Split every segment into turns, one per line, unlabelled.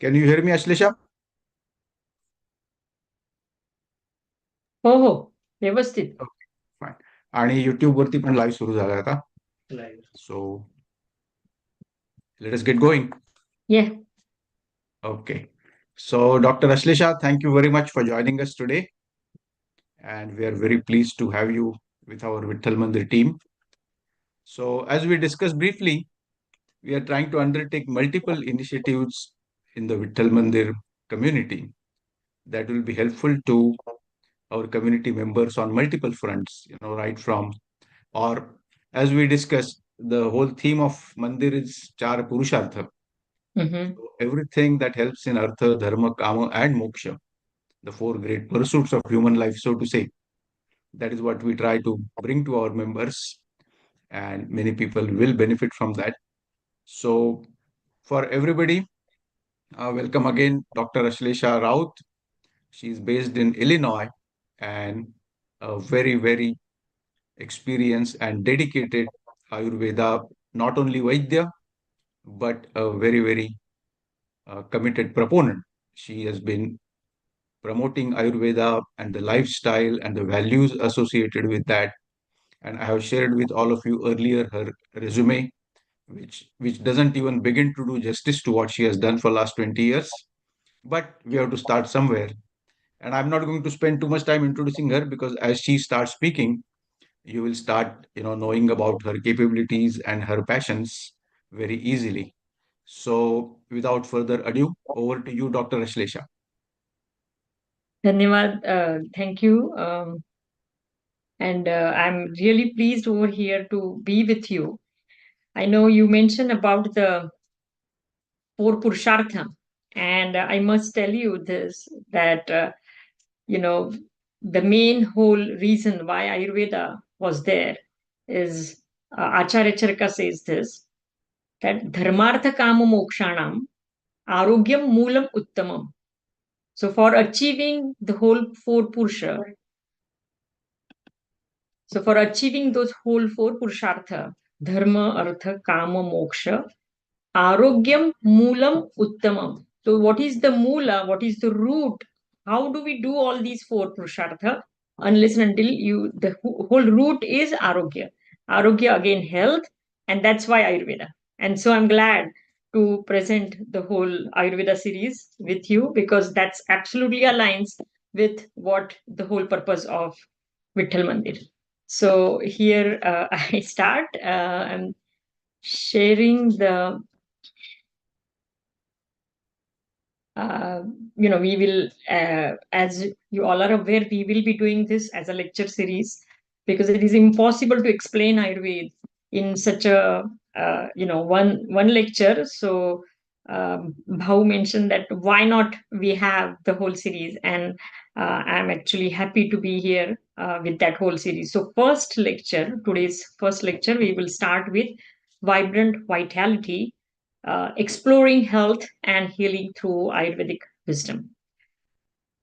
Can you hear me, Ashlesha?
हो हो व्यवस्थित.
Okay, fine. आणि YouTube वरती पण लाईव्ह सुरू झाला आता. सो let us get going.
Yeah.
Okay. So, Dr. Ashlesha, thank you very much for joining us today. And we are very pleased to have you with our Vitthal Mandir team. So, as we discussed briefly, we are trying to undertake multiple initiatives in the Vitthal Mandir community that will be helpful to our community members on multiple fronts, right from, or as we discussed, the whole theme of Mandir is Char Purushartha.
Mm-hmm.
So everything that helps in Artha, Dharma, Kama, and Moksha, the four great pursuits of human life, so to say. That is what we try to bring to our members, and many people will benefit from that. So, for everybody, welcome again, Dr. Ashlesha Raut. She is based in Illinois and a very, very experienced and dedicated Ayurveda, not only Vaidya, but a very, very committed proponent. She has been promoting Ayurveda and the lifestyle and the values associated with that. And I have shared with all of you earlier her resume, which doesn't even begin to do justice to what she has done for last 20 years. But we have to start somewhere. And I'm not going to spend too much time introducing her because as she starts speaking, you will start, knowing about her capabilities and her passions very easily. So, without further ado, over to you, Dr. Ashlesha.
धन्यवाद. Thank you. And I'm really pleased over here to be with you. I know you mentioned about the four Purushartha, and I must tell you this that you know the main whole reason why Ayurveda was there is Acharya Charaka says this that dharmartha kama mokshanam arogyam moolam uttamam. So for achieving the whole four Purusha, so for achieving those whole four Purushartha, dharma, artha, kama, moksha, arogyam moolam uttamam. So what is the moola? What is the root? How do we do all these four Purushartha? Unless and until the whole root is arogya. Arogya again health, and that's why Ayurveda. And so I'm glad to present the whole Ayurveda series with you because that's absolutely aligns with what the whole purpose of Vitthal Mandir. So here I start. I'm sharing the uh, we will, as you all are aware, we will be doing this as a lecture series because it is impossible to explain Ayurveda in such a, one lecture. So, Bhau mentioned that why not we have the whole series, and I'm actually happy to be here with that whole series. So, today's first lecture, we will start with vibrant vitality, exploring health and healing through Ayurvedic wisdom.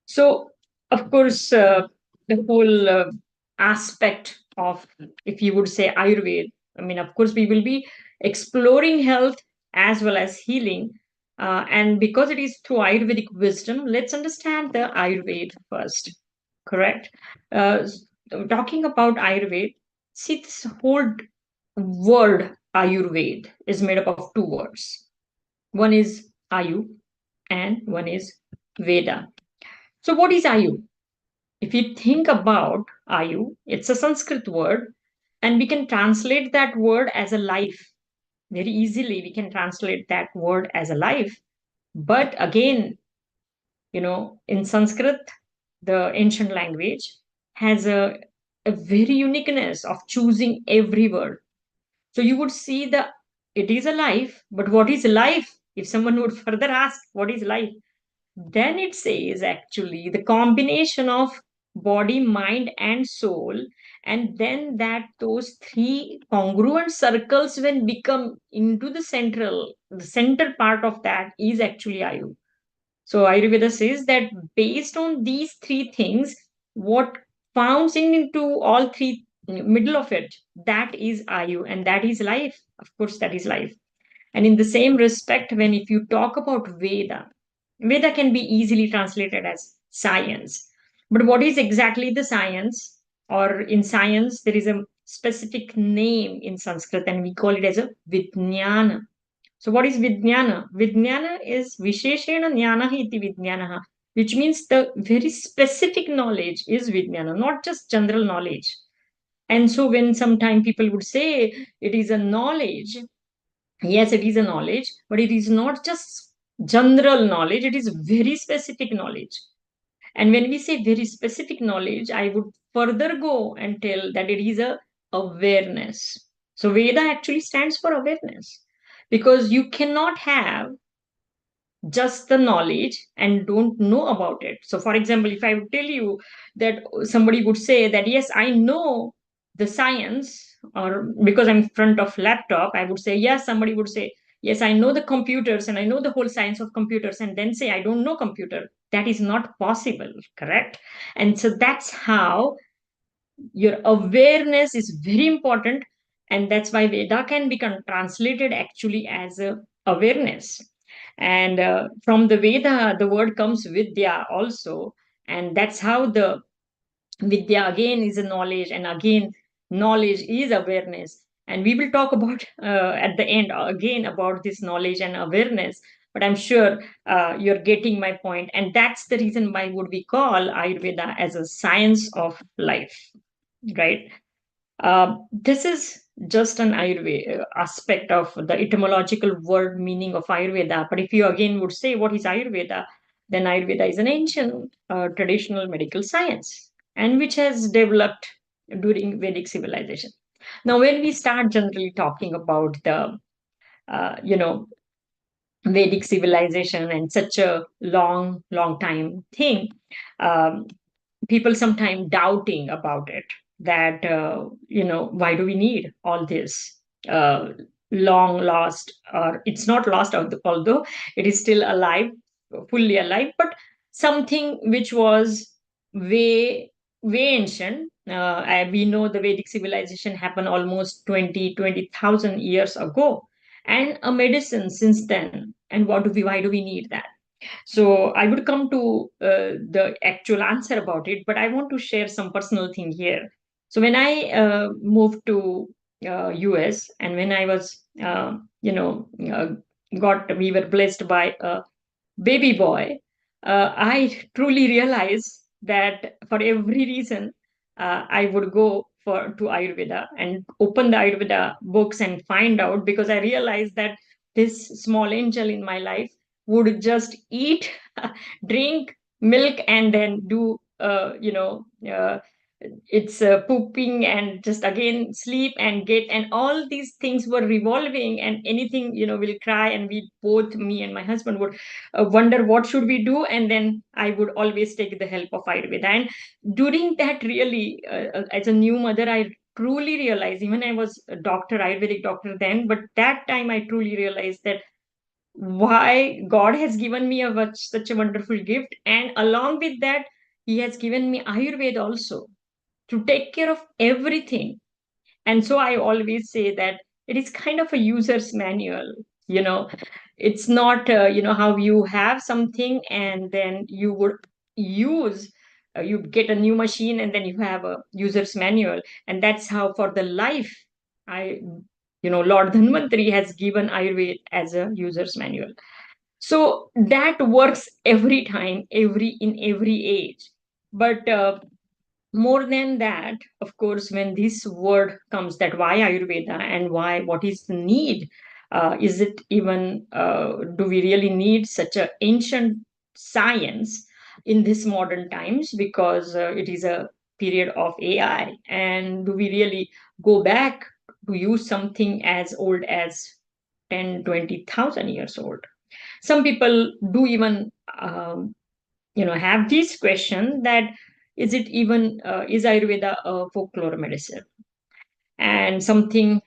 So, of course, the whole aspect of, if you would say, Ayurveda, I mean, of course, we will be exploring health as well as healing. And because it is through Ayurvedic wisdom, let's understand the Ayurveda first. Correct? Uh, Talking about Ayurveda, see, this whole word Ayurveda is made up of two words. One is Ayu and one is Veda. So, what is Ayu? If you think about Ayu, it's a Sanskrit word, and we can translate that word as a life. Very easily, we can translate that word as a life. But again, in Sanskrit, the ancient language has a very uniqueness of choosing every word. So you would see it is a life, but what is life? If someone would further ask, what is life? Then it says actually the combination of body, mind, and soul, and then that those three congruent circles when become into the center part of that is actually Ayu. So Ayurveda says that based on these three things, what founds into all three middle of it, that is Ayu and that is life. Of course, that is life. And in the same respect, when if you talk about Veda, Veda can be easily translated as science. But what is exactly the science? Or in science, there is a specific name in Sanskrit, and we call it as a Vijnana. So, what is Vijnana? Vijnana is Visheshena Jnana iti Vijnana, which means the very specific knowledge is Vijnana, not just general knowledge. And so, when sometime people would say it is a knowledge, yes, it is a knowledge, but it is not just general knowledge, it is very specific knowledge. And when we say very specific knowledge, I would further go and tell that it is a awareness. So Veda actually stands for awareness, because you cannot have just the knowledge and don't know about it. So, for example, if I would tell you that somebody would say that, yes, I know the science, or because I'm in front of laptop, I would say, yes, somebody would say, yes, I know the computers and I know the whole science of computers, and then say, I don't know computer. That is not possible, correct? And so that's how your awareness is very important, and that's why Veda can be translated actually as a awareness. And from the Veda, the word comes Vidya also, and that's how the Vidya again is a knowledge, and again knowledge is awareness. And we will talk about at the end again about this knowledge and awareness, but I'm sure you're getting my point, and that's the reason why would we call Ayurveda as a science of life, right? This is just an Ayurveda aspect of the etymological word meaning of Ayurveda. But if you again would say what is Ayurveda, then Ayurveda is an ancient traditional medical science, and which has developed during Vedic civilization. Now, when we start generally talking about the you know Vedic civilization and such a long time thing, um, people sometimes doubting about it, that why do we need all this uh, long lost, or it's not lost, although it is still alive, fully alive, but something which was way ancient. We know the Vedic civilization happened almost 20,000 years ago, and a medicine since then. And why do we need that? So I would come to the actual answer about it, but I want to share some personal thing here. So when I moved to US, and when I was, we were blessed by a baby boy, I truly realized that for every reason, I would go for to Ayurveda and open the Ayurveda books and find out, because I realized that this small angel in my life would just eat, drink milk, and then do, it's pooping, and just again sleep and get, and all these things were revolving, and anything, will cry, and we both, me and my husband, would wonder what should we do, and then I would always take the help of Ayurveda. And during that, really, as a new mother, I truly realized, even I was a doctor, Ayurvedic doctor then, but that time I truly realized that why God has given me such a wonderful gift, and along with that, He has given me Ayurveda also to take care of everything. And so I always say that it is kind of a user's manual. you know it's not, how you have something and then you would use, you get a new machine and then you have a user's manual. And that's how for the life, I Lord Dhanvantari has given Ayurveda as a user's manual. So that works every time, in every age. But more than that, of course, when this word comes, that why Ayurveda, and why, what is the need, is it even, do we really need such a ancient science in this modern times, because it is a period of AI, and do we really go back to use something as old as 10, 20,000 years old? Some people do even have this question, that is Ayurveda a folklore medicine, and something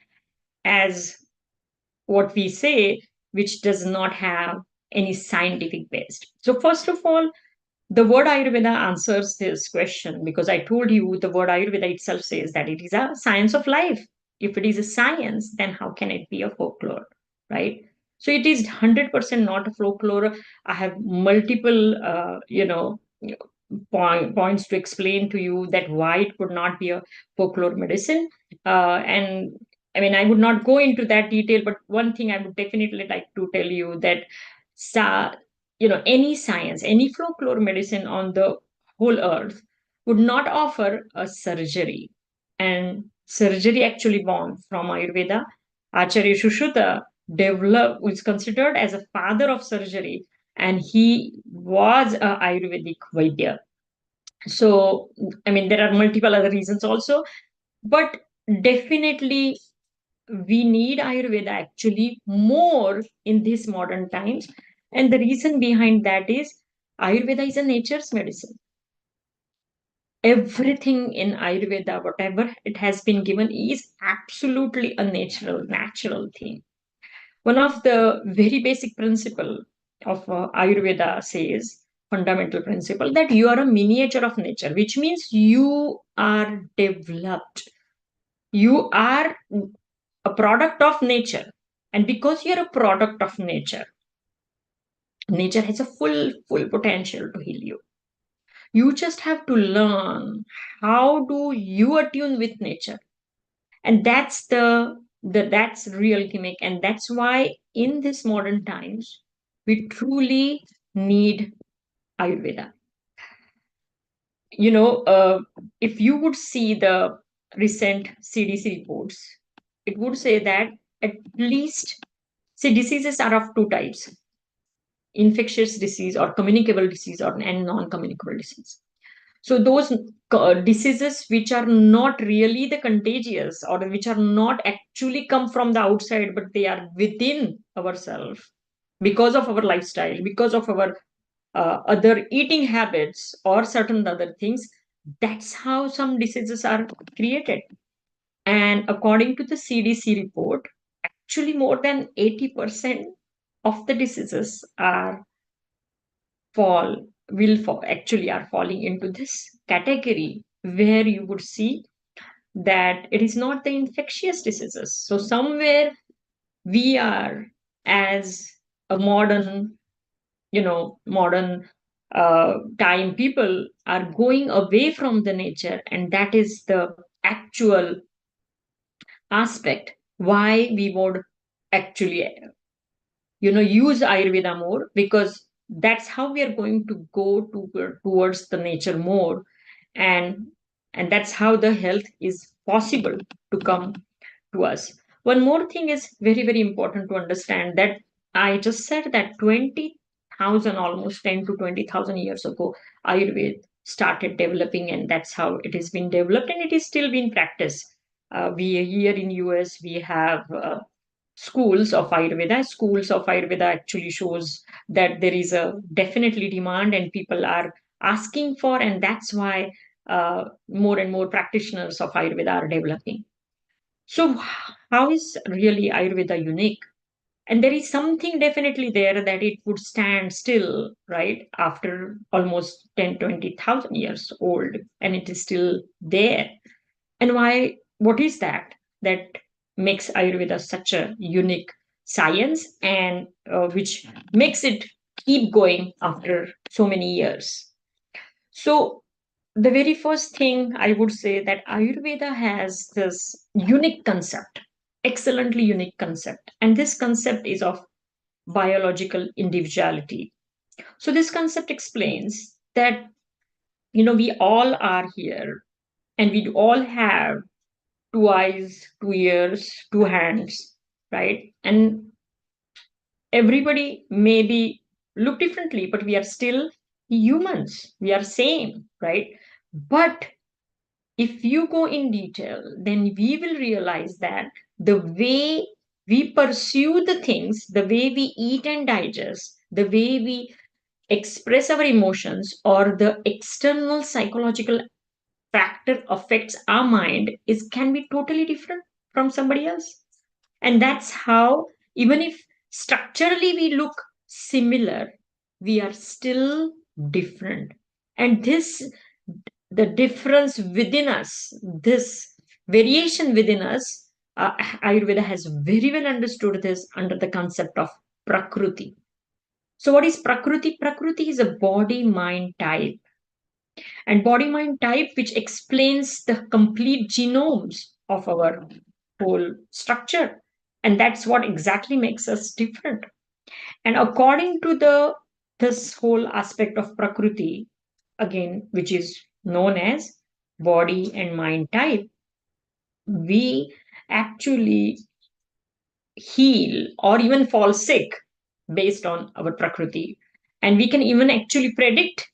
as what we say, which does not have any scientific base. So first of all, the word Ayurveda answers this question, because I told you the word Ayurveda itself says that it is a science of life. If it is a science, then how can it be a folklore, right? So it is 100% not a folklore. I have multiple, points to explain to you that why it could not be a folklore medicine. And I mean, I would not go into that detail, but one thing I would definitely like to tell you that, sa- any science, any folklore medicine on the whole earth would not offer a surgery. And surgery actually born from Ayurveda. Acharya Shushruta developed, was considered as a father of surgery, and he was a Ayurvedic Vaidya. So, I mean, there are multiple other reasons also, but definitely we need Ayurveda actually more in these modern times. And the reason behind that is Ayurveda is a nature's medicine. Everything in Ayurveda, whatever it has been given, is absolutely a natural thing. One of the very basic principle of Ayurveda says, fundamental principle, that you are a miniature of nature, which means you are developed. You are a product of nature. And because you're a product of nature, nature has a full potential to heal you. You just have to learn how do you attune with nature. And that's that's real gimmick. And that's why in this modern times, we truly need Ayurveda. If you would see the recent CDC reports, it would say that at least, see, diseases are of two types: infectious disease or communicable disease, or and non-communicable disease. So those diseases which are not really the contagious, or which are not actually come from the outside, but they are within ourselves because of our lifestyle, because of our other eating habits or certain other things. That's how some diseases are created. And according to the CDC report, actually more than 80% of the diseases fall actually are falling into this category, where you would see that it is not the infectious diseases. So somewhere we are, as a modern time people, are going away from the nature, and that is the actual aspect why we would actually use Ayurveda more, because that's how we are going to go towards the nature more. And and that's how the health is possible to come to us. One more thing is very, very important to understand, that I just said that 20,000, almost 10 to 20,000 years ago, Ayurveda started developing, and that's how it has been developed, and it is still being practiced. We here in US, we have schools of Ayurveda. Schools of Ayurveda actually shows that there is a definitely demand, and people are asking for, and that's why more and more practitioners of Ayurveda are developing. So, how is really Ayurveda unique? And there is something definitely there, that it would stand still, right, after almost 10, 20,000 years old, and it is still there. And why? What is that that makes Ayurveda such a unique science, and which makes it keep going after so many years? So, the very first thing I would say, that Ayurveda has this unique concept, excellently unique concept, and this concept is of biological individuality. So, this concept explains that we all are here, and we all have two eyes, two ears, two hands, right? And everybody maybe look differently, but we are still humans. We are same, right? But if you go in detail, then we will realize that the way we pursue the things, the way we eat and digest, the way we express our emotions, or the external psychological factor affects our mind, is can be totally different from somebody else. And that's how, even if structurally we look similar, we are still different. And the difference within us, this variation within us, Ayurveda has very well understood this under the concept of Prakriti. So, what is Prakriti? Prakriti is a body mind type, and body mind type which explains the complete genomes of our whole structure. And that's what exactly makes us different. And according to the this whole aspect of Prakriti, again, which is known as body and mind type, we actually heal or even fall sick based on our Prakriti. And we can even actually predict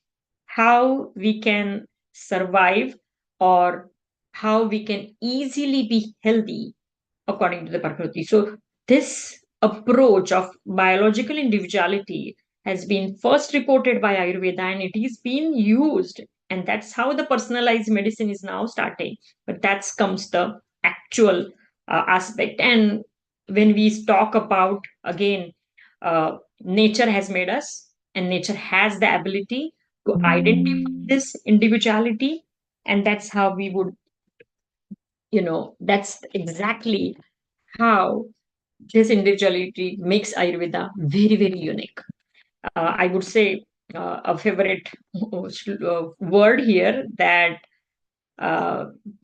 how we can survive or how we can easily be healthy according to the Prakriti. So, this approach of biological individuality has been first reported by Ayurveda and it is being used. And that's how the personalized medicine is now starting. But that's comes the actual aspect. And when we talk about, again, nature has made us, and nature has the ability to identify this individuality. And that's how we would, that's exactly how this individuality makes Ayurveda very, very unique. I would say a favorite word here that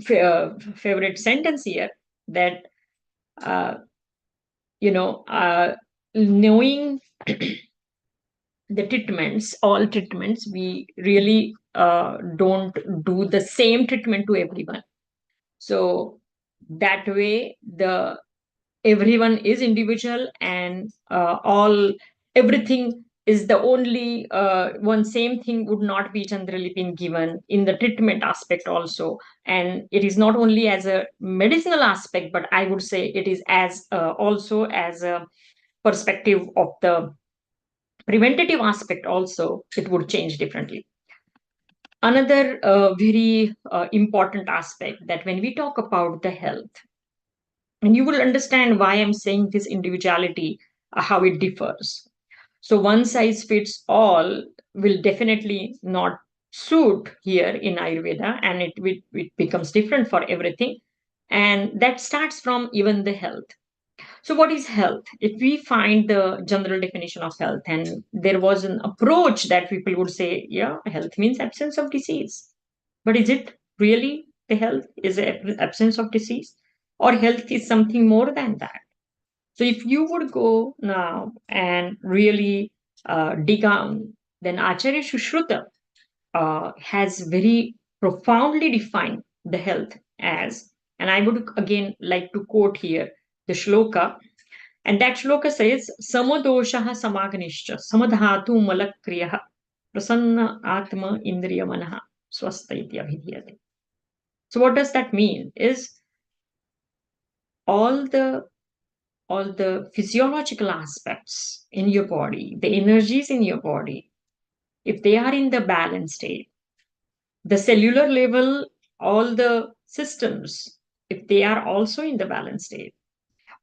favorite sentence here that uh, knowing the treatments, all treatments, we really don't do the same treatment to everyone. So that way, the everyone is individual, and all everything is the only one same thing would not be generally been given in the treatment aspect also. And it is not only as a medicinal aspect, but I would say it is as also as a perspective of the preventative aspect also, it would change differently. Another very important aspect that when we talk about the health, and you will understand why I'm saying this individuality, how it differs. So, one size fits all will definitely not suit here in Ayurveda, and it becomes different for everything. And that starts from even the health. So, what is health? If we find the general definition of health, and there was an approach that people would say, yeah, health means absence of disease. But is it really the health? Is it absence of disease? Or health is something more than that? So, if you would go now and really dig on, then Acharya Shushruta has very profoundly defined the health as, and I would again like to quote here the shloka, and that shloka says, Samadoshaha samaganishcha, samadhatu malakriyaha, prasanna atma indriya manaha, swastha iti abhidhyate. So what does that mean? Is all the all the physiological aspects in your body, the energies in your body, if they are in the balanced state, the cellular level, all the systems, if they are also in the balanced state,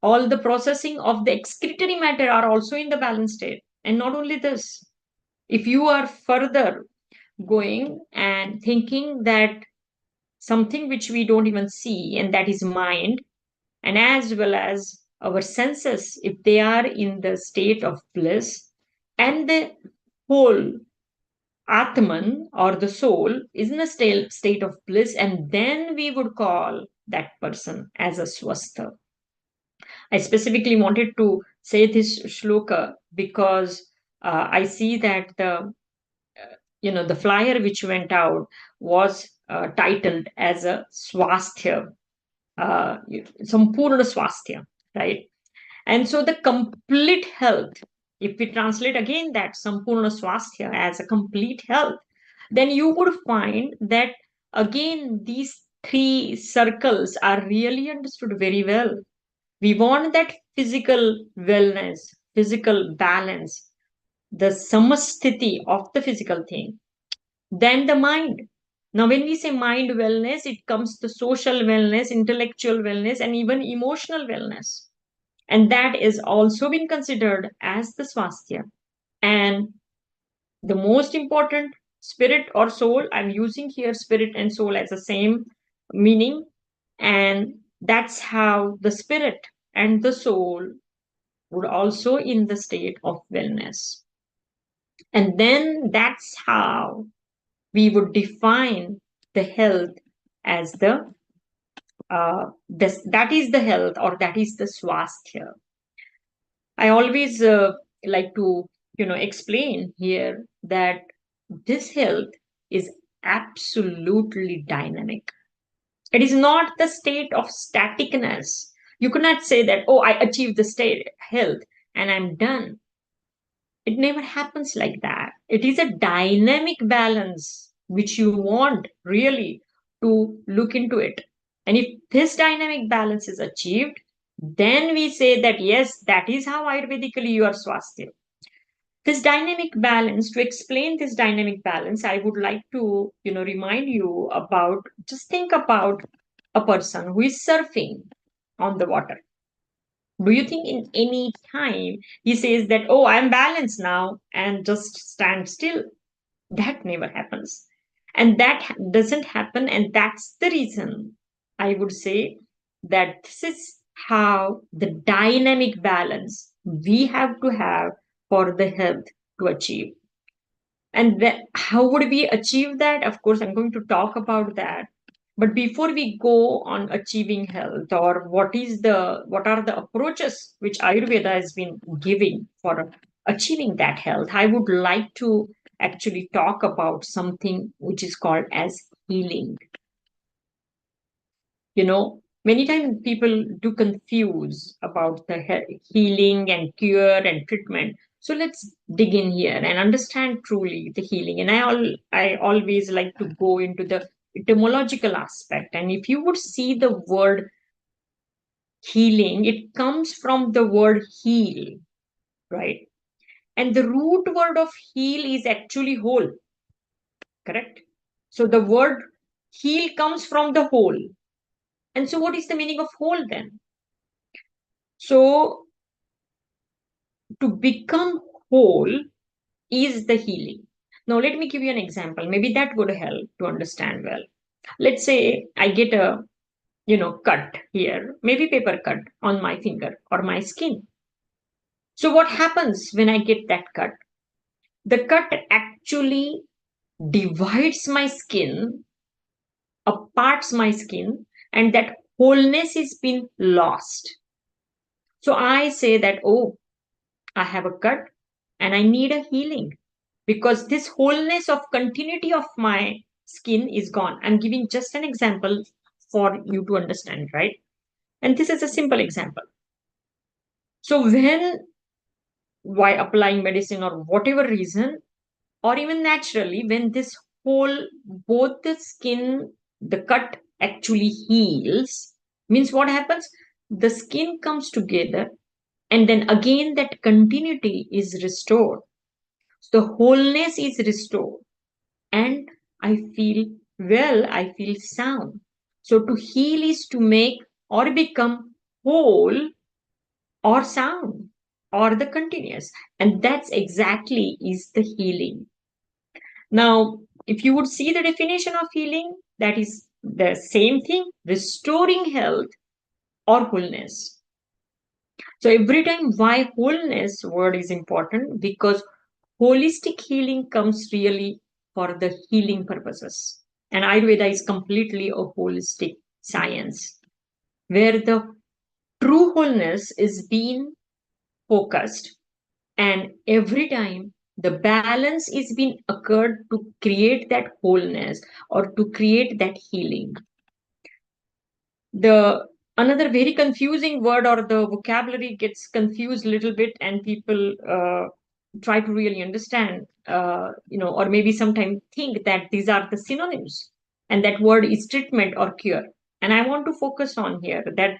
all the processing of the excretory matter are also in the balanced state. And not only this, if you are further going and thinking that something which we don't even see, and that is mind, and as well as our senses, if they are in the state of bliss, and the whole Atman or the soul is in a state of bliss, and then we would call that person as a swastha. I specifically wanted to say this shloka because I see that the flyer which went out was titled as a swasthya, sampurna swasthya, right? And so the complete health, if we translate again that sampurna swasthya as a complete health, then you would find that again these three circles are really understood very well. We want that physical wellness, physical balance, the samasthiti of the physical thing. Then the mind. Now, when we say mind wellness, it comes to social wellness, intellectual wellness, and even emotional wellness. And that is also been considered as the swasthya. And the most important, spirit or soul, I'm using here spirit and soul as the same meaning. And that's how the spirit and the soul would also in the state of wellness. And then that's how we would define the health as that is the health, or that is the swasthya. I always like to explain here that this health is absolutely dynamic. It is not the state of staticness. You cannot say that, oh, I achieved the state health and I'm done. It never happens like that. It is a dynamic balance which you want really to look into it. And if this dynamic balance is achieved, then we say that yes, that is how Ayurvedically you are swasthya. This dynamic balance, to explain this dynamic balance, I would like to remind you about, just think about a person who is surfing on the water. Do you think in any time he says that, oh, I'm balanced now, and just stand still? That never happens. And that doesn't happen. And that's the reason I would say that this is how the dynamic balance we have to have for the health to achieve. And how would we achieve that? Of course, I'm going to talk about that. But before we go on achieving health, or what are the approaches which Ayurveda has been giving for achieving that health, I would like to actually talk about something which is called as healing. Many times people do confuse about the healing and cure and treatment. So let's dig in here and understand truly the healing. And I always like to go into the etymological aspect. And if you would see the word healing, it comes from the word heal, right? And the root word of heal is actually whole, correct? So the word heal comes from the whole. And so what is the meaning of whole then? So to become whole is the healing. Now, let me give you an example. Maybe that would help to understand well. Let's say I get a, cut here, maybe paper cut on my finger or my skin. So what happens when I get that cut? The cut actually divides my skin, aparts my skin, and that wholeness is been lost. So I say that, oh, I have a cut and I need a healing, because this wholeness of continuity of my skin is gone. I'm giving just an example for you to understand, right? And this is a simple example. So when, why applying medicine or whatever reason, or even naturally, when this whole, both the skin, the cut actually heals, means what happens? The skin comes together, and then again that continuity is restored. So the wholeness is restored, and I feel well, I feel sound. So to heal is to make or become whole or sound or the continuous. And that's exactly is the healing. Now, if you would see the definition of healing, that is the same thing, restoring health or wholeness. So every time why wholeness word is important, because holistic healing comes really for the healing purposes. And Ayurveda is completely a holistic science where the true wholeness is being focused, and every time the balance is being occurred to create that wholeness or to create that healing. The another very confusing word, or the vocabulary gets confused a little bit, and people try to really understand, or maybe sometimes think that these are the synonyms, and that word is treatment or cure. And I want to focus on here that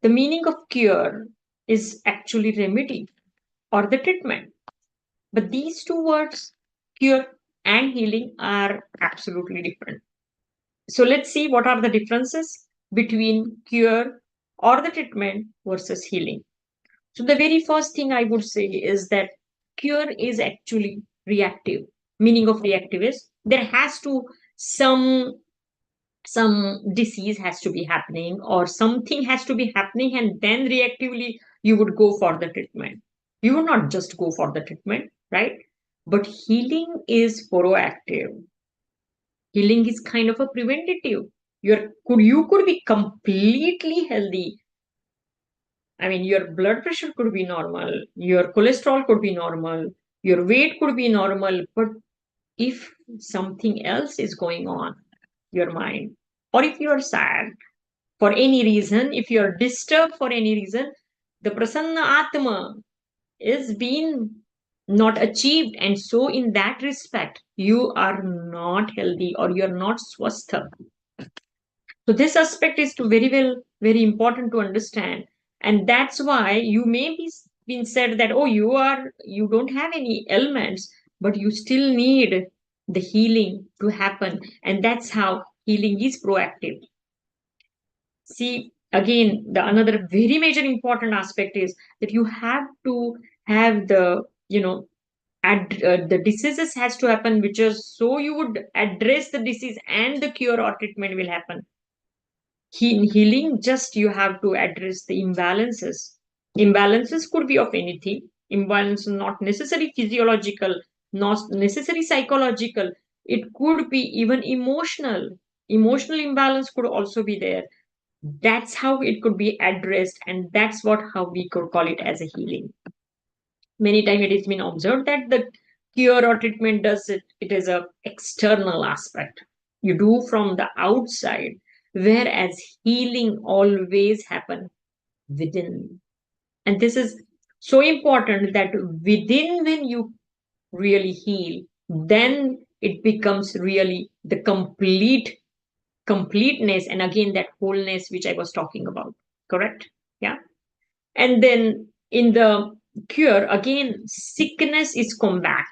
the meaning of cure is actually remedy or the treatment. But these two words, cure and healing, are absolutely different. So let's see what are the differences between cure or the treatment versus healing. So the very first thing I would say is that cure is actually reactive. Meaning of reactive is there has to some disease has to be happening, or something has to be happening, and then reactively you would go for the treatment. You would not just go for the treatment, right? But healing is proactive. Healing is kind of a preventative. You could be completely healthy. I mean, your blood pressure could be normal, your cholesterol could be normal, your weight could be normal, but if something else is going on, your mind, or if you are sad for any reason, if you are disturbed for any reason, the prasanna atma is being not achieved, and so in that respect, you are not healthy or you are not swastha. So this aspect is to very important to understand, and that's why you may be been said that, oh, you don't have any ailments, but you still need the healing to happen, and that's how healing is proactive. See, again, the another very major important aspect is that you have to have the, the diseases has to happen, which is so you would address the disease and the cure or treatment will happen. In healing, just you have to address the imbalances. Imbalances could be of anything. Imbalance not necessarily physiological, not necessarily psychological. It could be even emotional. Emotional imbalance could also be there. That's how it could be addressed, and that's what how we could call it as a healing. Many times it has been observed that the cure or treatment does it is a external aspect. You do from the outside, whereas healing always happen within. And this is so important that within, when you really heal, then it becomes really the completeness, and again that wholeness which I was talking about. Correct? Yeah. And then in the cure, again, sickness is combat.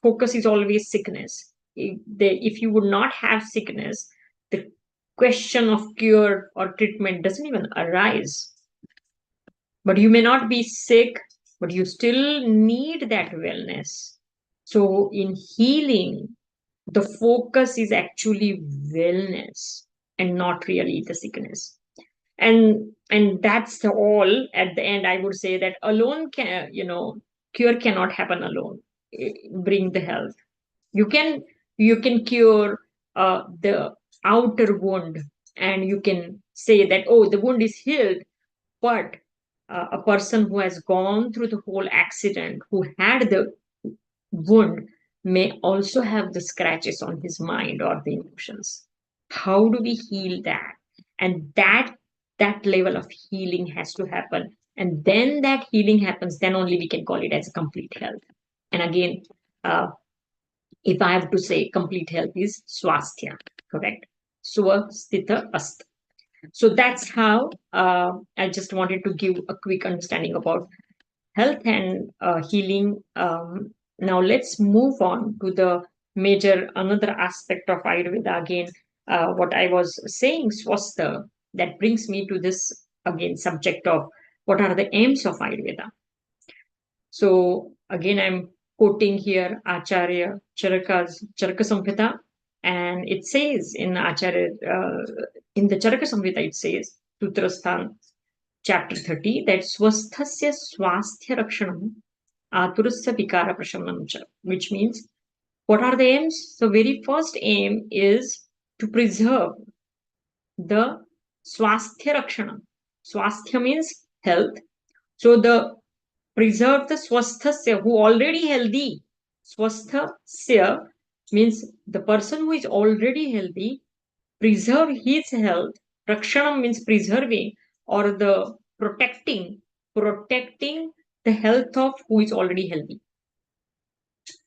Focus is always sickness. If you would not have sickness, the question of cure or treatment doesn't even arise. But you may not be sick, but you still need that wellness. So in healing, the focus is actually wellness and not really the sickness. And that's the all. At the end, I would say that alone can, cure cannot happen alone. Bring the health. You can cure the outer wound, and you can say that, oh, the wound is healed, but a person who has gone through the whole accident, who had the wound, may also have the scratches on his mind or the emotions. How do we heal that? And that level of healing has to happen. And then that healing happens, then only we can call it as a complete health. And again, uh, if I have to say, complete health is swasthya, correct? Swasthita ast. So that's how I just wanted to give a quick understanding about health and healing. Now let's move on to the major another aspect of Ayurveda. Again, what I was saying, swastha, that brings me to this again subject of what are the aims of Ayurveda. So again, I'm quoting here Acharya Charaka's Charaka Samhita, and it says in in the Charaka Samhita, it says, Sutrasthan, chapter 30, that swasthasya swasthya rakshanam aturasya vikara prashanam cha, which means what are the aims? So very first aim is to preserve the swasthya rakshanam. Swasthya means health. So the preserve the swasthasya, who already healthy. Swasthasya means the person who is already healthy, preserve his health. Rakshanam means preserving or the protecting the health of who is already healthy.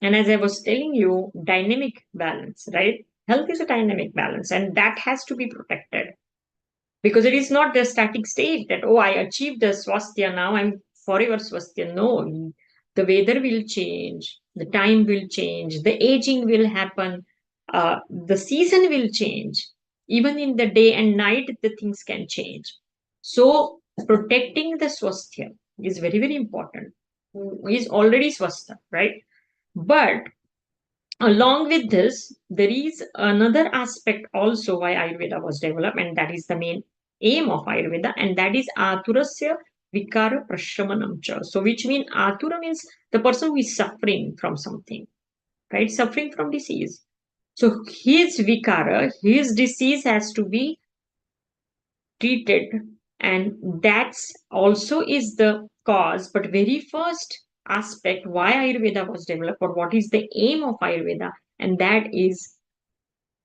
And as I was telling you, dynamic balance, right? Health is a dynamic balance, and that has to be protected, because it is not the static state that, oh, I achieved the swasthya, now I'm forever swasthya. No, the weather will change, the time will change, the aging will happen, the season will change. Even in the day and night, the things can change. So protecting the swasthya is very important. Is already swastha, right? But along with this, there is another aspect also why Ayurveda was developed, and that is the main aim of Ayurveda, and that is Aturasya vikara prashamanam cha. So which means atura means the person who is suffering from something, right? Suffering from disease. So his vikara, his disease has to be treated, and that's also is the cause. But very first aspect why Ayurveda was developed, or what is the aim of Ayurveda, and that is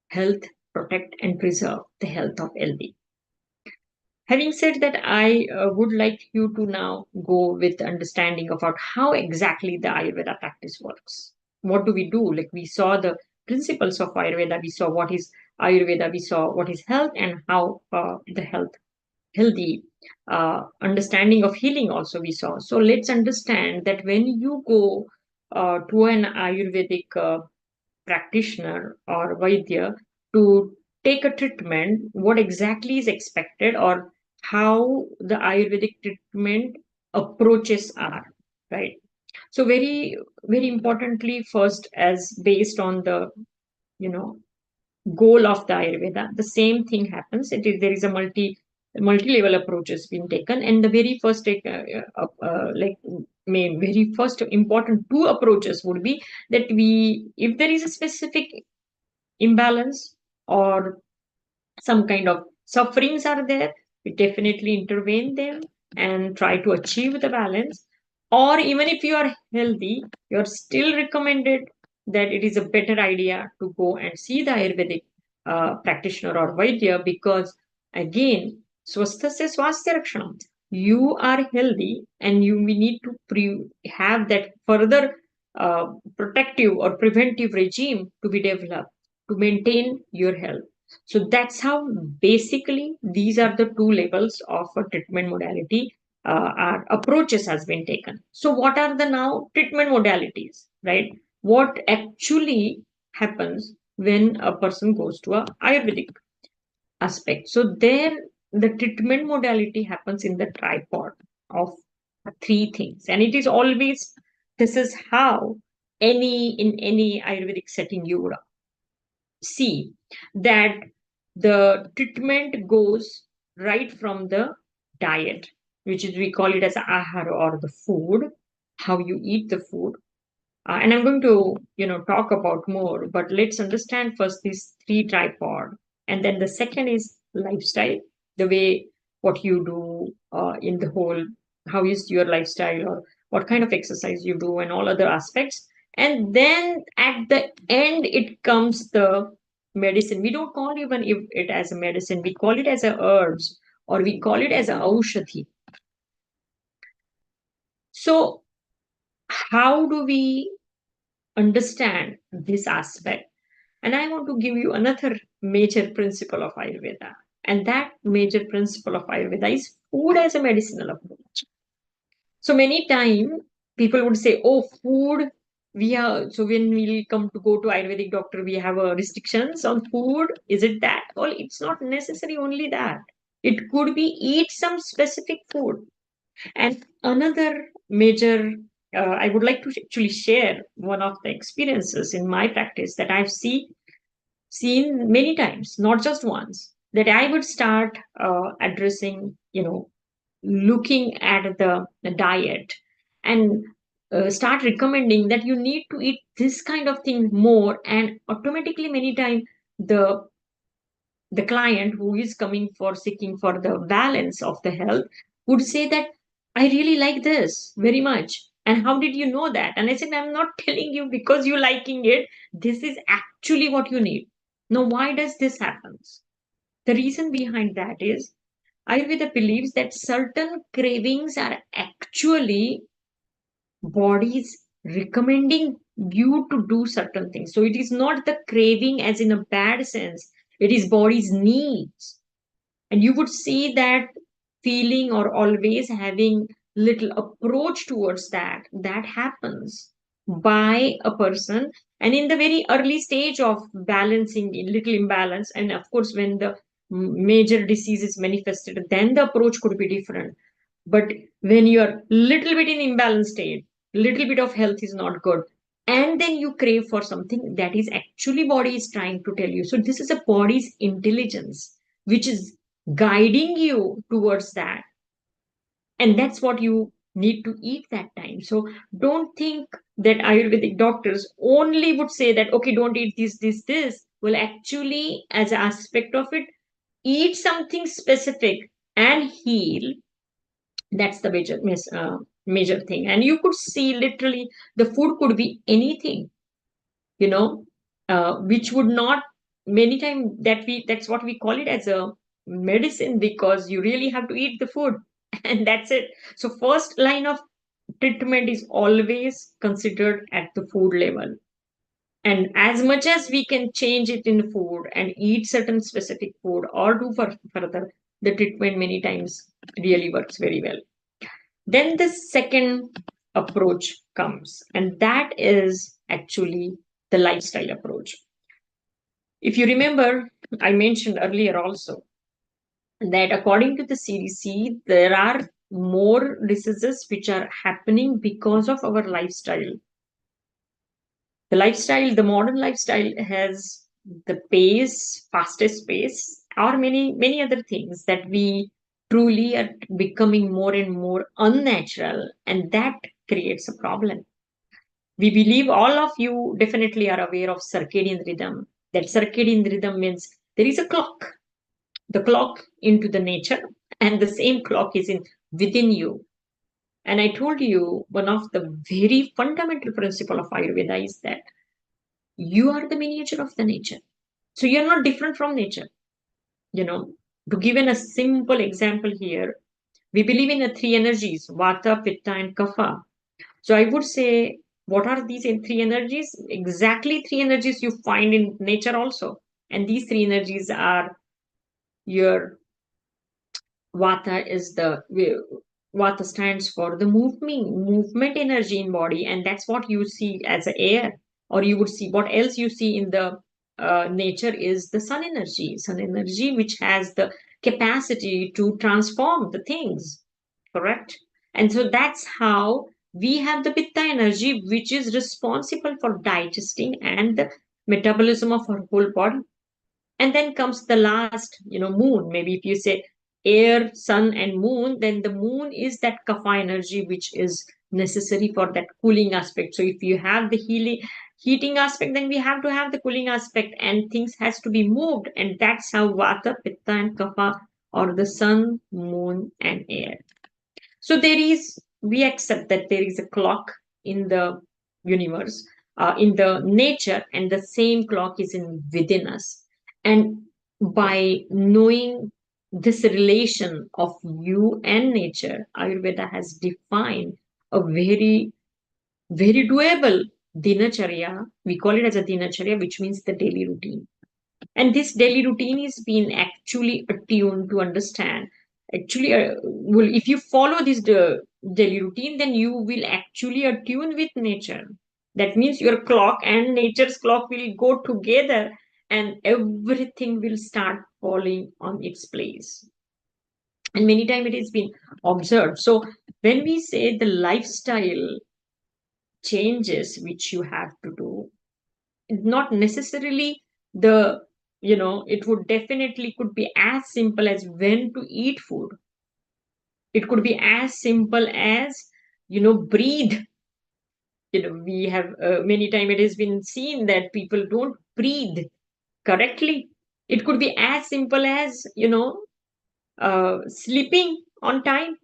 health, protect and preserve the health of healthy. Having said that, I would like you to now go with understanding about how exactly the Ayurveda practice works. What do we do? Like we saw the principles of Ayurveda, we saw what is Ayurveda, we saw what is health, and how the healthy understanding of healing also we saw. So let's understand that when you go to an Ayurvedic practitioner or Vaidya to take a treatment, what exactly is expected, or how the Ayurvedic treatment approaches are, right? So very, very importantly, first, as based on the, you know, goal of the Ayurveda, the same thing happens. It is there is a multi-level approach has been taken, and the very first like very first important two approaches would be that we, if there is a specific imbalance or some kind of sufferings are there, we definitely intervene them and try to achieve the balance. Or even if you are healthy, you are still recommended that it is a better idea to go and see the Ayurvedic practitioner or Vaidya, because again, swasthasya swasthya rakshanam. You are healthy and we need to have that further protective or preventive regime to be developed to maintain your health. So that's how basically these are the two levels of a treatment modality. Our approaches has been taken. So what are the now treatment modalities, right? What actually happens when a person goes to a Ayurvedic aspect? So there, the treatment modality happens in the tripod of three things, and it is always, this is how in any Ayurvedic setting you would see that the treatment goes right from the diet, which is we call it as ahar or the food, how you eat the food. And I'm going to talk about more, but let's understand first these three tripod, and then the second is lifestyle, the way what you do in the whole, how is your lifestyle, or what kind of exercise you do, and all other aspects. And then at the end it comes the medicine. We don't call even if it as a medicine, we call it as a herbs, or we call it as a aushadhi. So how do we understand this aspect? And I want to give you another major principle of Ayurveda. And that major principle of Ayurveda is food as a medicinal approach. So many times people would say, oh, food, we are, so when we come to go to Ayurvedic doctor, we have restrictions on food. Is it that? Well, it's not necessary only that. It could be eat some specific food. And another major, I would like to actually share one of the experiences in my practice that I've seen many times, not just once, that I would start addressing, looking at the diet, and start recommending that you need to eat this kind of thing more, and automatically many times the the client who is coming for seeking for the balance of the health would say that I really like this very much, and how did you know that? And I said, I'm not telling you because you liking it, this is actually what you need. Now why does this happens? The reason behind that is Ayurveda believes that certain cravings are actually bodies recommending you to do certain things. So it is not the craving as in a bad sense, it is body's needs. And you would see that feeling or always having little approach towards that happens by a person, and in the very early stage of balancing in little imbalance, and of course when the major disease is manifested, then the approach could be different. But when you're little bit in imbalance state, little bit of health is not good, and then you crave for something, that is actually body is trying to tell you. So this is a body's intelligence which is guiding you towards that. and that's what you need to eat that time. So don't think that Ayurvedic doctors only would say that, okay, don't eat this. Well, actually, as an aspect of it, eat something specific and heal. That's the major thing. And you could see literally the food could be anything, you know, which would not, many times that's what we call it as a medicine, because you really have to eat the food and that's it. So first line of treatment is always considered at the food level, and as much as we can change it in food and eat certain specific food or do for further, the treatment many times really works very well. Then the second approach comes, and that is actually the lifestyle approach. If you remember, I mentioned earlier also that according to the CDC, there are more diseases which are happening because of our lifestyle. The lifestyle, the modern lifestyle has the pace, fastest pace, or many other things that we truly are becoming more and more unnatural, and that creates a problem. We believe all of you definitely are aware of circadian rhythm. That circadian rhythm means there is a clock, the clock into the nature, and the same clock is in within you. And I told you one of the very fundamental principle of Ayurveda is that you are the miniature of the nature. So you're not different from nature. You know, to give in a simple example here, we believe in the three energies, Vata, Pitta, and Kapha. So I would say, what are these in three energies? Exactly three energies you find in nature also. And these three energies are your Vata is the Vata stands for the movement energy in body, and that's what you see as air, or you would see what else you see in the nature is the sun energy, which has the capacity to transform the things, correct? And so that's how we have the pitta energy, which is responsible for digesting and the metabolism of our whole body. And then comes the last, moon. Maybe if you say air, sun, and moon, then the moon is that kapha energy which is necessary for that cooling aspect. So if you have the heating aspect, then we have to have the cooling aspect, and things has to be moved, and that's how vata, pitta, and kapha, or the sun, moon, and air. So we accept that there is a clock in the universe, in the nature, and the same clock is in within us. And by knowing this relation of you and nature, Ayurveda has defined a very, very doable dinacharya. We call it as a dinacharya, which means the daily routine. And this daily routine is being actually attuned to understand. Actually, well, if you follow this daily routine, then you will actually attune with nature. That means your clock and nature's clock will go together, and everything will start falling on its place. And many times it has been observed. So when we say the lifestyle changes which you have to do, not necessarily the, it would definitely could be as simple as when to eat food. It could be as simple as, breathe. We have many time it has been seen that people don't breathe correctly. It could be as simple as, sleeping on time.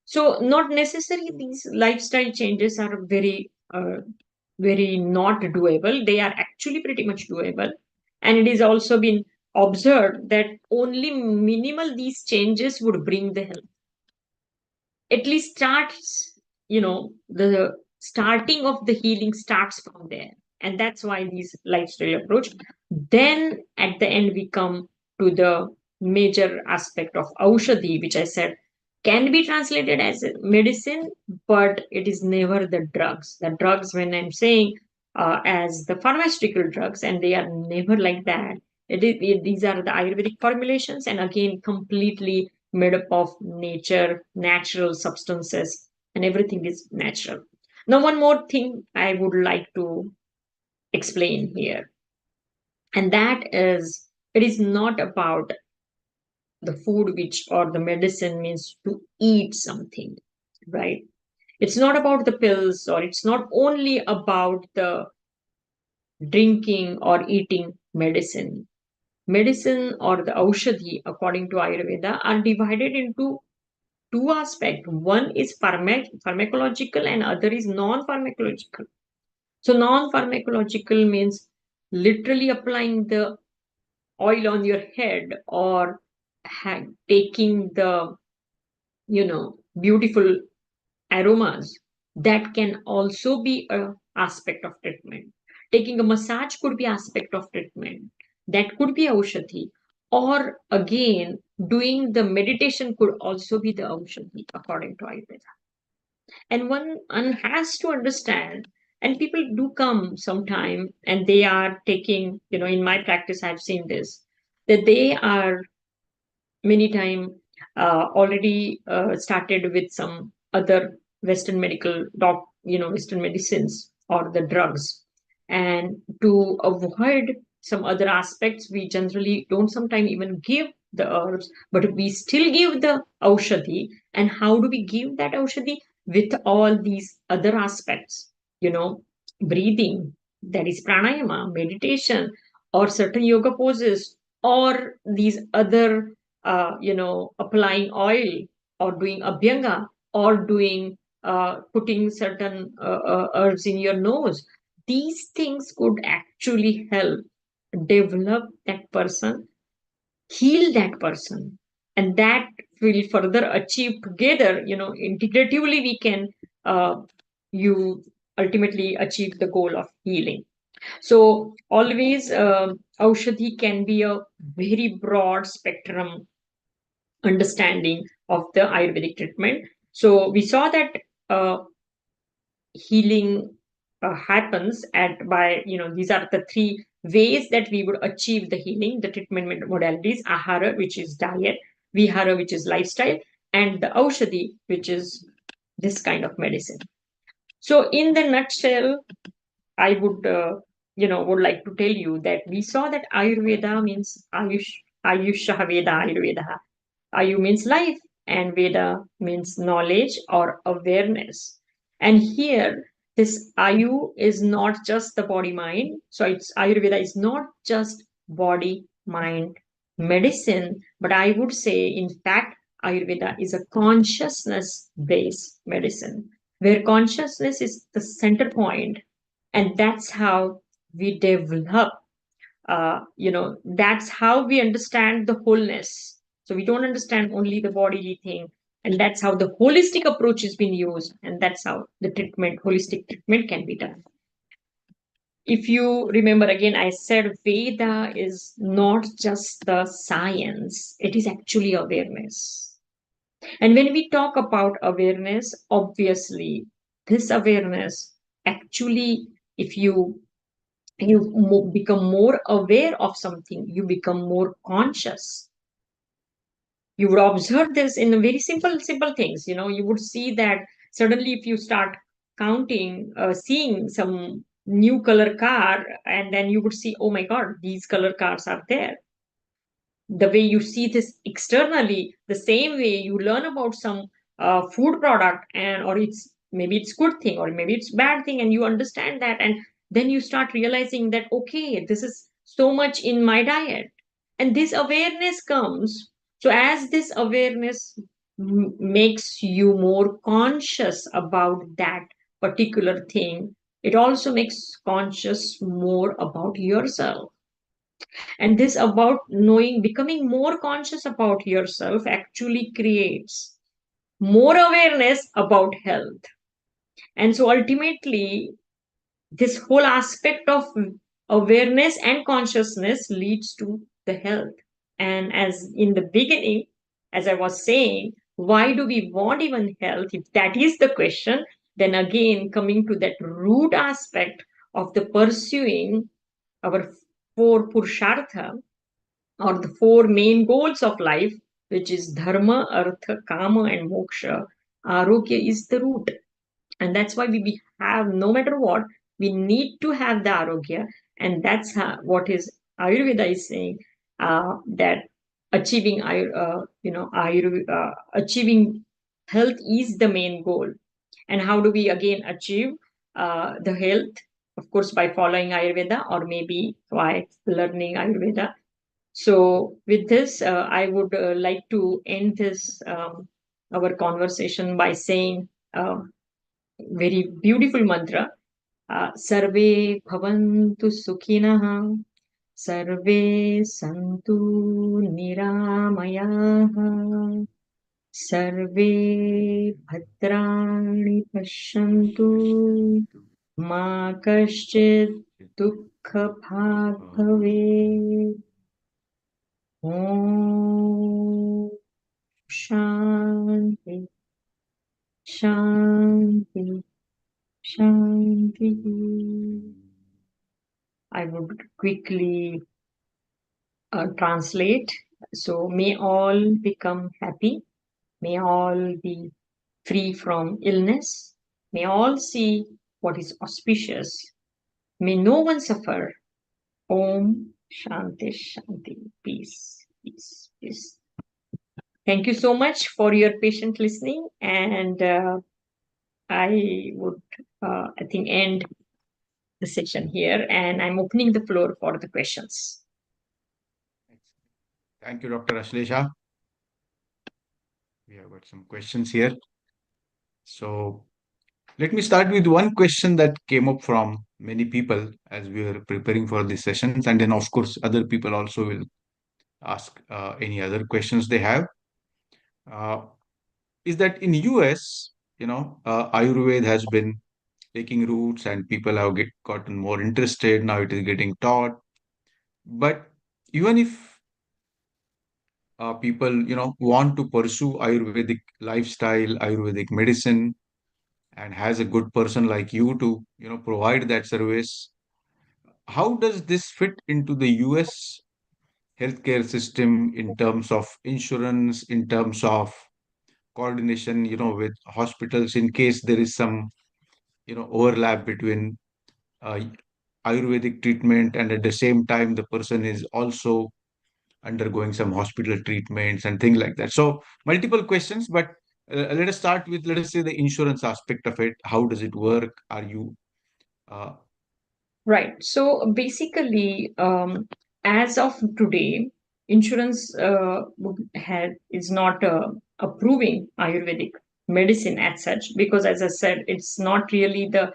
So not necessarily these lifestyle changes are very not doable. They are actually pretty much doable. And it is also been observed that only minimal these changes would bring the health. At least starts, the starting of the healing starts from there. And that's why these lifestyle approach. Then at the end, we come to the major aspect of aushadhi, which I said can be translated as a medicine, but it is never the drugs. The drugs, when I'm saying as the pharmaceutical drugs, and they are never like that. These are the Ayurvedic formulations, and again, completely made up of nature, natural substances, and everything is natural. Now, one more thing I would like to explain here, and that is it is not about the food which or the medicine means to eat something, right? It's not about the pills, or it's not only about the drinking or eating medicine. Medicine or the aushadhi, according to Ayurveda, are divided into two aspects. One is pharmacological and other is non-pharmacological. So non-pharmacological means literally applying the oil on your head, or taking the beautiful aromas. That can also be a aspect of treatment. Taking a massage could be aspect of treatment. That could be aushadhi. Or again, doing the meditation could also be the aushadhi according to Ayurveda. And one has to understand, and people do come sometime and they are taking, in my practice I've seen this, that they are many time already started with some other western medical western medicines or the drugs. And to avoid some other aspects, we generally don't sometimes even give the herbs, but we still give the aushadhi. And how do we give that aushadhi? With all these other aspects, you know breathing, that is pranayama, meditation, or certain yoga poses, or these other applying oil, or doing abhyanga, or doing putting certain herbs in your nose. These things could actually help develop that person, heal that person, and that will further achieve together. Integratively, we can you ultimately achieve the goal of healing. So always, aushadhi can be a very broad spectrum understanding of the Ayurvedic treatment. So we saw that uh, healing happens at by these are the three ways that we would achieve the healing. The treatment modalities: ahara, which is diet; vihara, which is lifestyle; and the aushadhi, which is this kind of medicine. So in the nutshell, I would like to tell you that we saw that Ayurveda means Ayusha Veda Ayurveda. Ayu means life, and Veda means knowledge or awareness. And here, this Ayu is not just the body mind. So it's Ayurveda is not just body mind medicine, but I would say, in fact, Ayurveda is a consciousness based medicine where consciousness is the center point, and that's how we develop, that's how we understand the wholeness. So we don't understand only the bodily thing, and that's how the holistic approach has been used, and that's how the holistic treatment can be done. If you remember, again, I said Veda is not just the science, it is actually awareness. And when we talk about awareness, obviously this awareness actually, if you become more aware of something, you become more conscious. You would observe this in very simple things. You would see that suddenly, if you start counting, seeing some new color car, and then you would see, oh my god, these color cars are there. The way you see this externally, the same way you learn about some food product, and or it's maybe it's good thing or maybe it's bad thing, and you understand that, and then you start realizing that, okay, this is so much in my diet, and this awareness comes. So as this awareness makes you more conscious about that particular thing, it also makes conscious more about yourself. And this about knowing, becoming more conscious about yourself actually creates more awareness about health. And so ultimately, this whole aspect of awareness and consciousness leads to the health. And as in the beginning, as I was saying, why do we want even health? If that is the question, then again, coming to that root aspect of the pursuing our four purushartha, or the four main goals of life, which is dharma, artha, kama, and moksha. Arogya is the root. And that's why we have, no matter what, we need to have the arogya. And that's what is Ayurveda is saying, that achieving achieving health is the main goal. And how do we again achieve the health? Of course, by following Ayurveda, or maybe by learning Ayurveda. So with this, I would like to end this our conversation by saying a very beautiful mantra. Sarve bhavantu sukhinah, sarve santu niramayah, सर्वे भद्राणि पश्यन्तु मा कश्चित् दुःखभाग् भवेत् ॐ शान्ति शान्ति शान्ति. I would quickly translate. So may all become happy. May all be free from illness. May all see what is auspicious. May no one suffer. Om Shanti Shanti. Peace, peace, peace. Thank you so much for your patient listening. And I would, I think, end the session here. And I'm opening the floor for the questions.
Thank you, Dr. Ashlesha. We have got some questions here. So let me start with one question that came up from many people as we were preparing for these sessions. And then, of course, other people also will ask any other questions they have. Is that in US, Ayurveda has been taking roots and people have gotten more interested. Now it is getting taught. But even if people, want to pursue Ayurvedic lifestyle, Ayurvedic medicine, and has a good person like you to, provide that service, how does this fit into the US healthcare system in terms of insurance, in terms of coordination, with hospitals in case there is some, overlap between uh, Ayurvedic treatment and at the same time the person is also undergoing some hospital treatments and things like that. So multiple questions, but let us start with, let us say, the insurance aspect of it. How does it work? Are you uh,
Right. So basically, as of today, insurance is not approving Ayurvedic medicine as such, because, as I said, it's not really the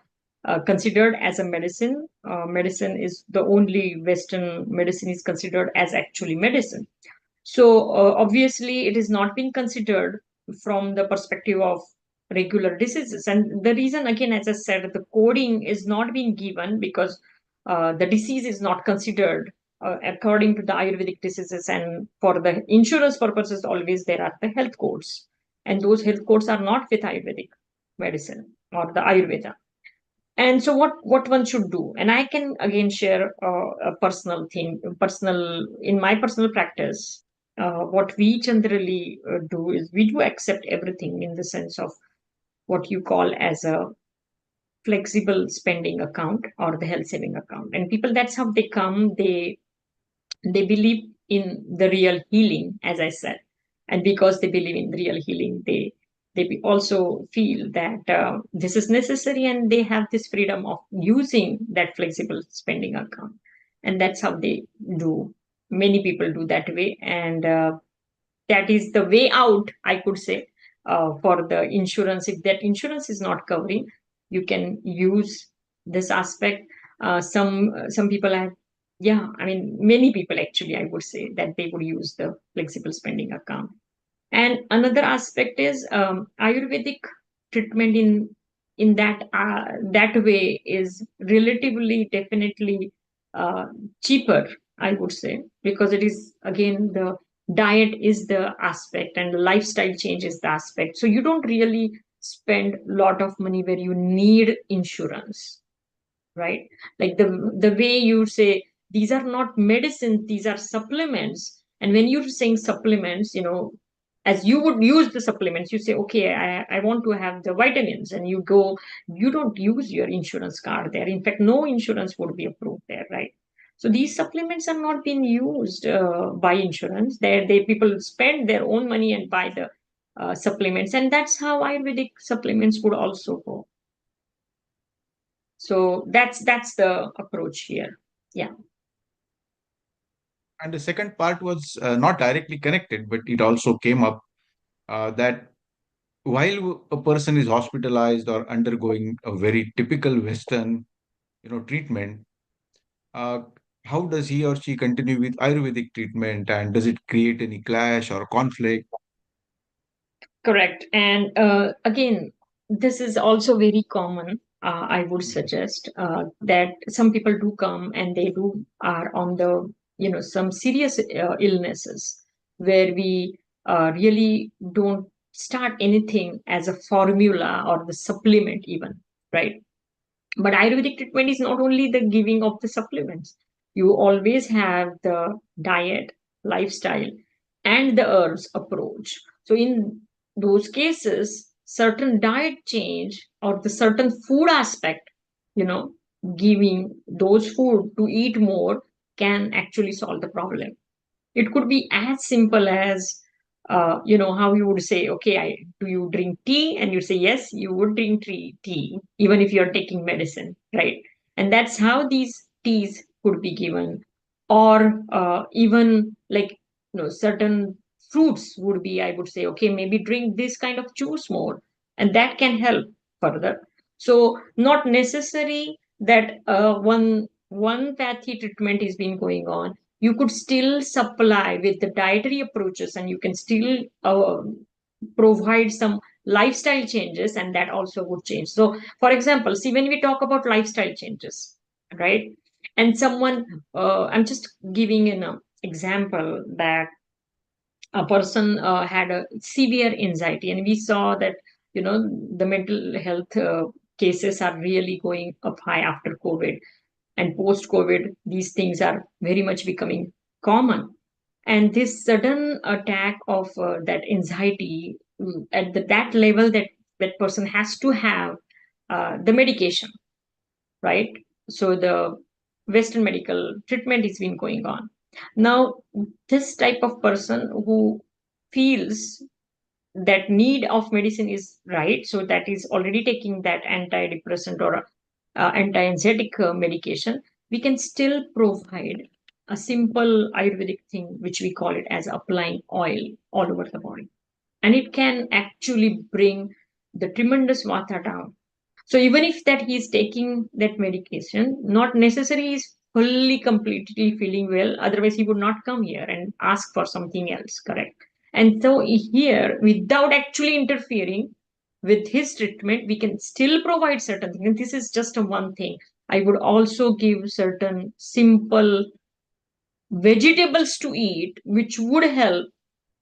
considered as a medicine. Medicine is the only Western medicine is considered as actually medicine. So obviously, it is not being considered from the perspective of regular diseases. And the reason, again, as I said, the coding is not being given because the disease is not considered according to the Ayurvedic diseases. And for the insurance purposes, always there are the health codes. And those health codes are not with Ayurvedic medicine or the Ayurveda. And so what one should do, and I can again share a personal thing, personal in my personal practice. What we generally do is we do accept everything in the sense of what you call as a flexible spending account or the health saving account. And people, that's how they come. They believe in the real healing, as I said, and because they believe in real healing, they also feel that this is necessary, and they have this freedom of using that flexible spending account, and that's how they do. Many people do that way, and that is the way out, I could say, for the insurance. If that insurance is not covering, you can use this aspect. Some people have, yeah, I mean, many people actually, I would say that they would use the flexible spending account. And another aspect is Ayurvedic treatment in that way is relatively definitely uh, cheaper, I would say, because it is again the diet is the aspect and the lifestyle change is the aspect. So you don't really spend a lot of money where you need insurance, right? Like the way you say these are not medicines, these are supplements. And when you're saying supplements, as you would use the supplements, you say, okay, I want to have the vitamins, and you go, you don't use your insurance card there. In fact, no insurance would be approved there, right? So these supplements are not being used by insurance. They people spend their own money and buy the supplements, and that's how Ayurvedic supplements would also go. So that's the approach here. Yeah.
And the second part was not directly connected, but it also came up that while a person is hospitalized or undergoing a very typical Western, treatment, uh, how does he or she continue with Ayurvedic treatment, and does it create any clash or conflict?
Correct. And again, this is also very common. I would suggest that some people do come and they do are on the, some serious illnesses where we really don't start anything as a formula or the supplement even, right? But Ayurvedic treatment is not only the giving of the supplements. You always have the diet, lifestyle, and the herbs approach. So in those cases, certain diet change or the certain food aspect, you know, giving those food to eat more can actually solve the problem. It could be as simple as, how you would say, okay, do you drink tea? And you say, yes, you would drink tea, even if you're taking medicine, right? And that's how these teas could be given. Or even like, certain fruits would be, I would say, okay, maybe drink this kind of juice more. And that can help further. So not necessary that one pathy treatment is been going on. You could still supply with the dietary approaches, and you can still provide some lifestyle changes, and that also would change. So for example, see, when we talk about lifestyle changes, right? And someone, I'm just giving an example that a person had a severe anxiety, and we saw that, the mental health cases are really going up high after COVID. And post COVID, these things are very much becoming common. And this sudden attack of that anxiety, at that level, that person has to have the medication, right? So the Western medical treatment is been going on. Now, this type of person who feels that need of medicine is right, so that is already taking that antidepressant or anti-anxietic medication, we can still provide a simple Ayurvedic thing, which we call it as applying oil all over the body. And it can actually bring the tremendous vata down. So even if that he is taking that medication, not necessarily is fully completely feeling well. Otherwise, he would not come here and ask for something else. Correct. And so here, without actually interfering with his treatment, we can still provide certain things. And this is just a one thing. I would also give certain simple vegetables to eat, which would help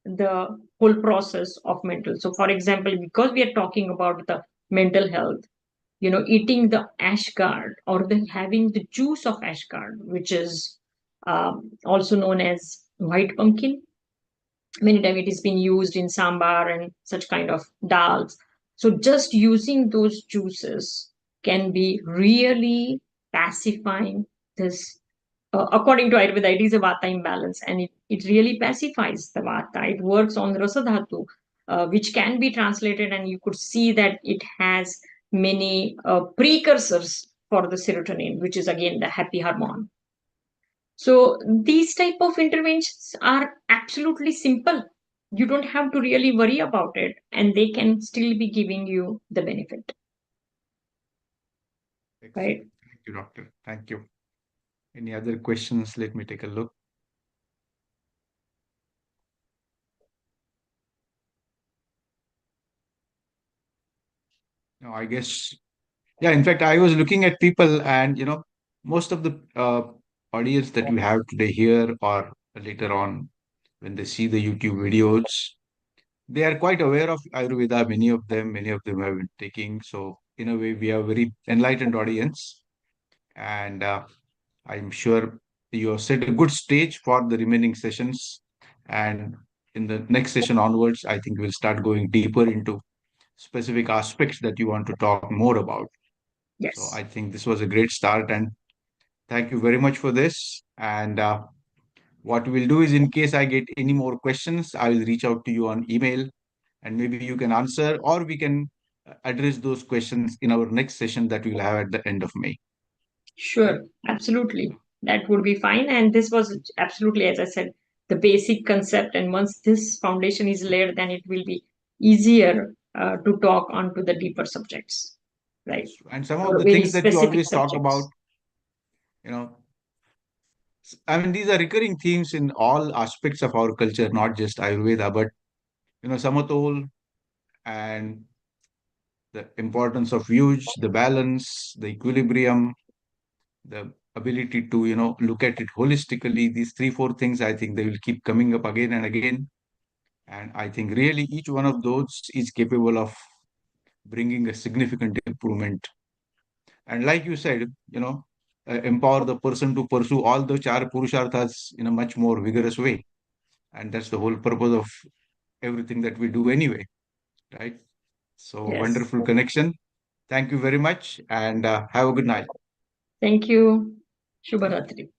the whole process of mental. So, for example, because we are talking about the mental health, eating the ashgard or the having the juice of ashgard, which is also known as white pumpkin. Many times it is being used in sambar and such kind of dals. So just using those juices can be really pacifying this. According to Ayurveda, it is a vata imbalance, and it really pacifies the vata. It works on rasadhatu, which can be translated, and you could see that it has many precursors for the serotonin, which is again the happy hormone. So these type of interventions are absolutely simple. You don't have to really worry about it, and they can still be giving you the benefit, right?
Excellent. Thank you, doctor. Thank you. Any other questions? Let me take a look. No, I guess, yeah, in fact, I was looking at people, and, most of the audience that we have today here or later on when they see the YouTube videos, they are quite aware of Ayurveda. Many of them have been taking. So, in a way, we have a very enlightened audience. And I'm sure you have set a good stage for the remaining sessions. And in the next session onwards, I think we'll start going deeper into specific aspects that you want to talk more about. So
Yes.
I think this was a great start, and thank you very much for this. And what we'll do is, in case I get any more questions, I will reach out to you on email, and maybe you can answer, or we can address those questions in our next session that we'll have at the end of May.
Sure,
Right?
absolutely. That would be fine. And this was absolutely, as I said, the basic concept. And once this foundation is laid, then it will be easier to talk on to the deeper subjects, right?
That's true. And some of
Or
the
very
things that you
specific
always talk about,
subjects.
you know, I mean, these are recurring themes in all aspects of our culture, not just Ayurveda, but Samatol and the importance of use, the balance, the equilibrium, the ability to, look at it holistically. These three, four things, I think they will keep coming up again and again. And I think really each one of those is capable of bringing a significant improvement. And like you said, empower the person to pursue all the char purusharthas in a much more vigorous way. And that's the whole purpose of everything that we do anyway, right? So
Yes.
wonderful connection. Thank you very much, and have a good night.
Thank you.
Thank you.
Shubharatri.